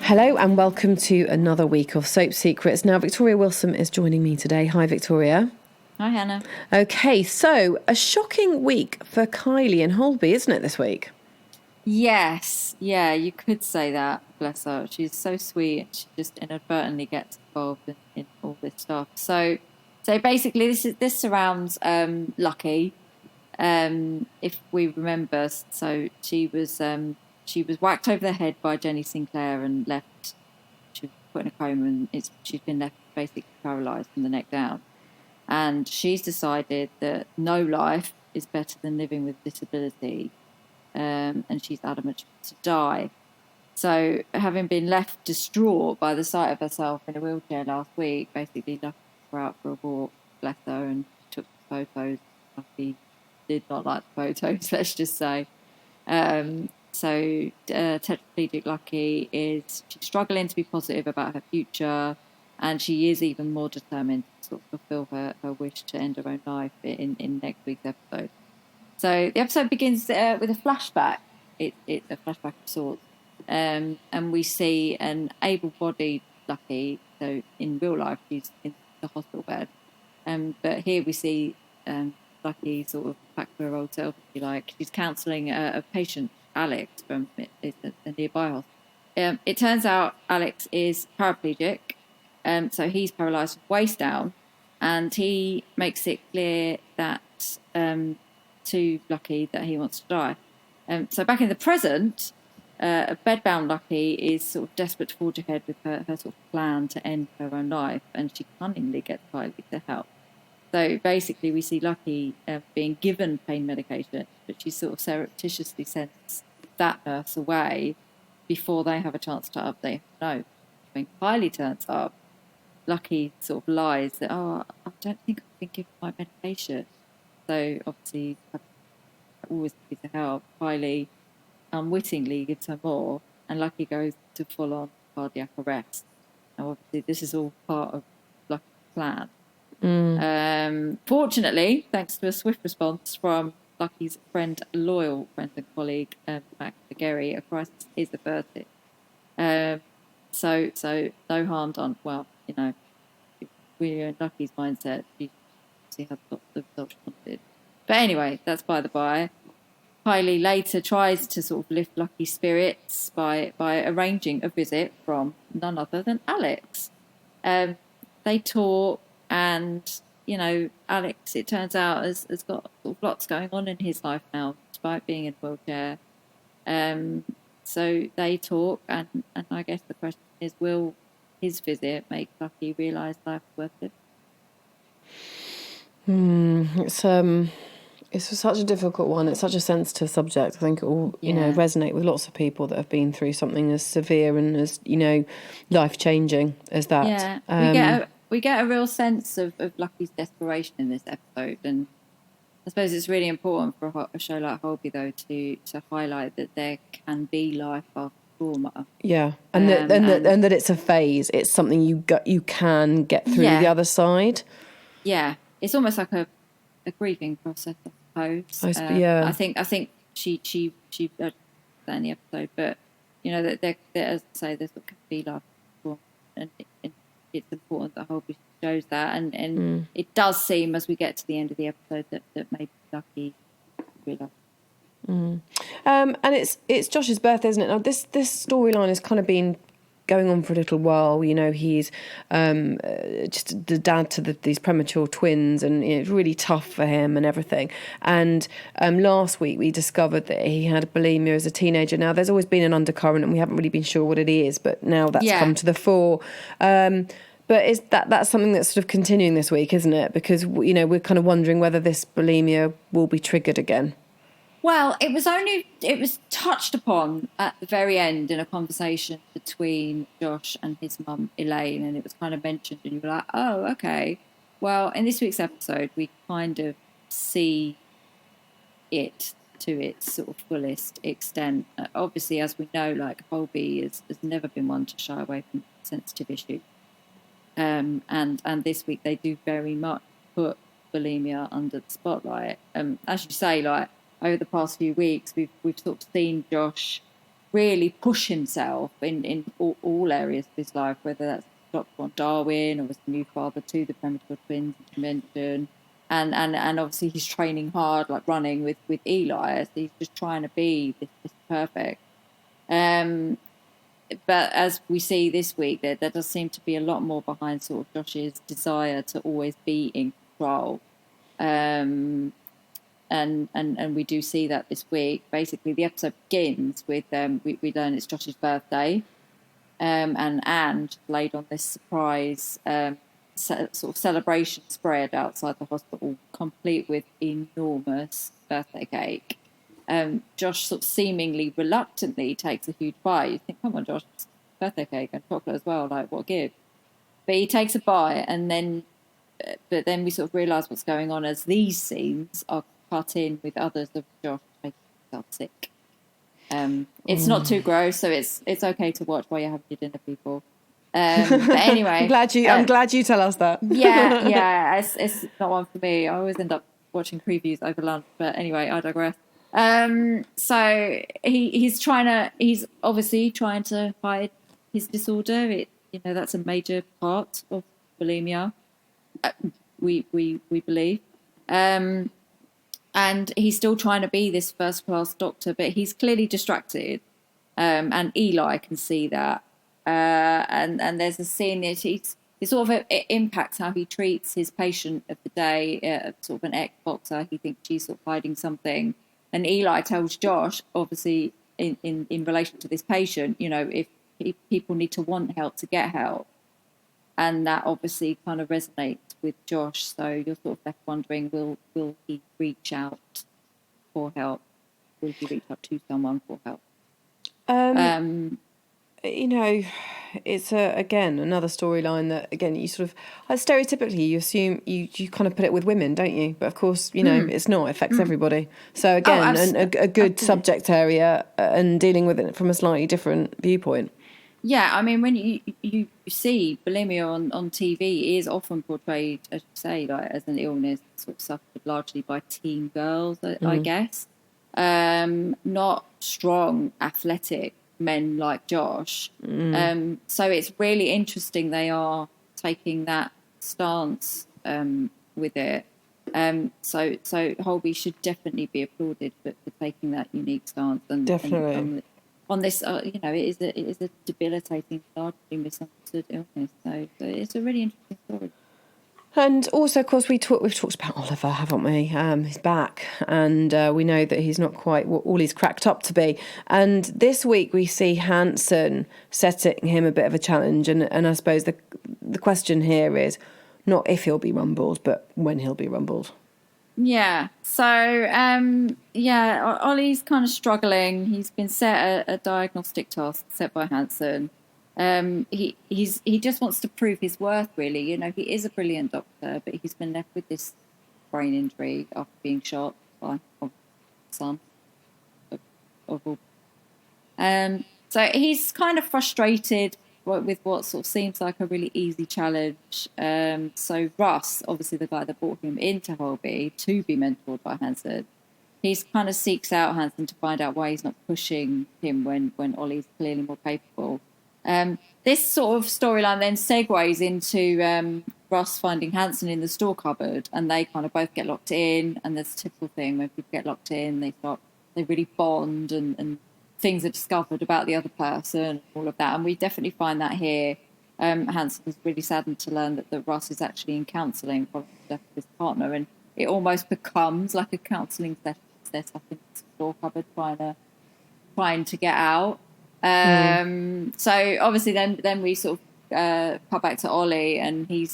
Hello and welcome to another week of Soap Secrets. Now, Victoria Wilson is joining me today. Hi, Victoria. Hi, Hannah. Okay, so a shocking week for Kylie and Holby, isn't it, this week? Yes, yeah, you could say that. Bless her. She's so sweet, and she just inadvertently gets involved in all this stuff. So basically, this surrounds Lucky. If we remember, so she was whacked over the head by Jenny Sinclair and left. She was put in a coma, and she's been left basically paralysed from the neck down. And she's decided that no life is better than living with disability, and she's adamant she wants to die. So, having been left distraught by the sight of herself in a wheelchair last week, basically Lucky took her out for a walk, bless her, and took photos. Lucky did not like the photos, let's just say. Tetraplegic Lucky she's struggling to be positive about her future, and she is even more determined to sort of fulfill her wish to end her own life in next week's episode. So the episode begins with a flashback. It's a flashback of sorts, and we see an able-bodied Lucky. So in real life, she's in the hospital bed, but here we see Lucky sort of back to her old self, if you like. She's counselling a patient, Alex, from a nearby hospital. It turns out Alex is paraplegic, so he's paralysed from the waist down, and he makes it clear that to Lucky that he wants to die. So back in the present, a bedbound Lucky is sort of desperate to forge ahead with her sort of plan to end her own life, and she cunningly gets Kylie to help. So basically, we see Lucky being given pain medication, but she sort of surreptitiously sends that nurse away before they have a chance to update her note. When Kylie turns up, Lucky sort of lies that, I don't think I've been given my medication. So obviously, always happy to help. Kylie unwittingly gives her more, and Lucky goes to full-on cardiac arrest. Now, obviously, this is all part of Lucky's plan. Fortunately, thanks to a swift response from Lucky's loyal friend and colleague, Max Gary, a crisis is averted. So no harm done. Well, we're in Lucky's mindset. She has got the result she wanted. But anyway, that's by the by. Kylie later tries to sort of lift Lucky's spirits by arranging a visit from none other than Alex. They talk, and Alex, it turns out, has got sort of lots going on in his life now, despite being in a wheelchair. So they talk, and I guess the question is, will his visit make Lucky realise life is worth it? It's such a difficult one. It's such a sensitive subject. I think it will, resonate with lots of people that have been through something as severe and as, life changing as that. Yeah, we get a real sense of Lucky's desperation in this episode, and I suppose it's really important for a show like Holby, though, to highlight that there can be life after trauma. Yeah, and that it's a phase. It's something you can get through the other side. Yeah, it's almost like a grieving process, I suppose. I think she that in the episode, but that there, as I say, there can be life after trauma, and it's important that Holby shows that, and it does seem as we get to the end of the episode that maybe Lucky realised. And it's Josh's birthday, isn't it? Now this storyline has kind of been going on for a little while. He's just the dad to these premature twins, and it's really tough for him and everything. And last week we discovered that he had bulimia as a teenager. Now there's always been an undercurrent, and we haven't really been sure what it is, but now that's come to the fore. But is that's something that's sort of continuing this week, isn't it? Because we're kind of wondering whether this bulimia will be triggered again. Well, it was touched upon at the very end in a conversation between Josh and his mum, Elaine, and it was kind of mentioned, and you were like, oh, okay. Well, in this week's episode, we kind of see it to its sort of fullest extent. Obviously, as we know, like Holby has never been one to shy away from sensitive issues. And this week they do very much put bulimia under the spotlight. As you say, like, over the past few weeks, we've sort of seen Josh really push himself in all areas of his life, whether that's Doctor on Darwin or as a new father to the premature twins that you mentioned. And obviously he's training hard, like running with Eli. So he's just trying to be this perfect. But as we see this week, there does seem to be a lot more behind sort of Josh's desire to always be in control. And we do see that this week. Basically, the episode begins with we learn it's Josh's birthday, and Anne laid on this surprise sort of celebration spread outside the hospital, complete with enormous birthday cake. Josh sort of seemingly reluctantly takes a huge bite. You think, come on, Josh, it's birthday cake and chocolate as well, like what a gift. But he takes a bite, and then we sort of realise what's going on as these scenes are cut in with others of Josh making himself sick. It's not too gross, so it's okay to watch while you're having your dinner, people. But anyway, I'm glad you tell us that. yeah, it's not one for me. I always end up watching previews over lunch, but anyway, I digress. So he's obviously trying to hide his disorder. That's a major part of bulimia. We believe. And he's still trying to be this first-class doctor, but he's clearly distracted. And Eli can see that. And there's a scene that it sort of it impacts how he treats his patient of the day, sort of an ex-boxer. He thinks she's sort of hiding something. And Eli tells Josh, obviously, in relation to this patient, if people need to want help to get help. And that obviously kind of resonates with Josh. So you're sort of left wondering, will he reach out for help? Will he reach out to someone for help? It's again another storyline that again you sort of stereotypically you assume you kind of put it with women, don't you? But of course, it's not. It affects everybody. So again, a good subject area and dealing with it from a slightly different viewpoint. Yeah, I mean, when you see bulimia on TV, it is often portrayed, as you say, like as an illness sort of suffered largely by teen girls, I guess. Not strong, athletic men like Josh. So it's really interesting they are taking that stance with it. So Holby should definitely be applauded for taking that unique stance. And definitely. And on this, it is a debilitating, largely misunderstood illness. So it's a really interesting story. And also, of course, we've talked about Oliver, haven't we? He's back, and we know that he's not quite all he's cracked up to be. And this week we see Hanson setting him a bit of a challenge, and I suppose the question here is not if he'll be rumbled, but when he'll be rumbled. Yeah. So, Ollie's kind of struggling. He's been set a diagnostic task set by Hanson. He just wants to prove his worth, really. He is a brilliant doctor, but he's been left with this brain injury after being shot by his son. So he's kind of frustrated with what sort of seems like a really easy challenge. So Russ, obviously the guy that brought him into Holby to be mentored by Hanson, he kind of seeks out Hanson to find out why he's not pushing him when Ollie's clearly more capable. This sort of storyline then segues into Russ finding Hanson in the store cupboard, and they kind of both get locked in. And there's a typical thing when people get locked in, they really bond, and things are discovered about the other person, all of that. And we definitely find that here. Hanson is really saddened to learn that Russ is actually in counselling following the death of his partner, and it almost becomes like a counselling session. They're stuck in the store cupboard trying to get out. So obviously then we sort of cut back to Ollie, and he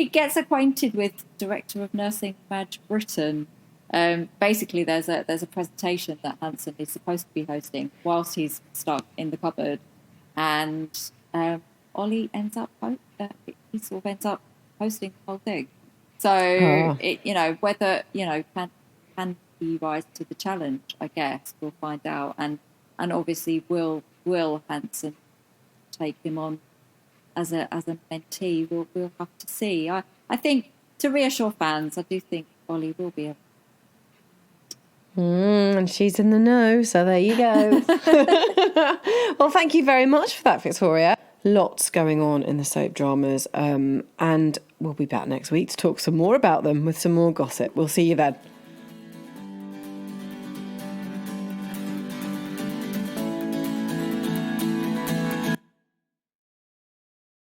gets acquainted with Director of Nursing Madge Britton. Basically there's a presentation that Hanson is supposed to be hosting whilst he's stuck in the cupboard, and Ollie ends up hosting the whole thing. So whether can he rise to the challenge, I guess we'll find out, and obviously will Hanson take him on as a mentee? We'll have to see. I think to reassure fans, I do think Ollie will be able. And she's in the know, so there you go. Well, thank you very much for that, Victoria. Lots going on in the soap dramas, and we'll be back next week to talk some more about them with some more gossip. We'll see you then.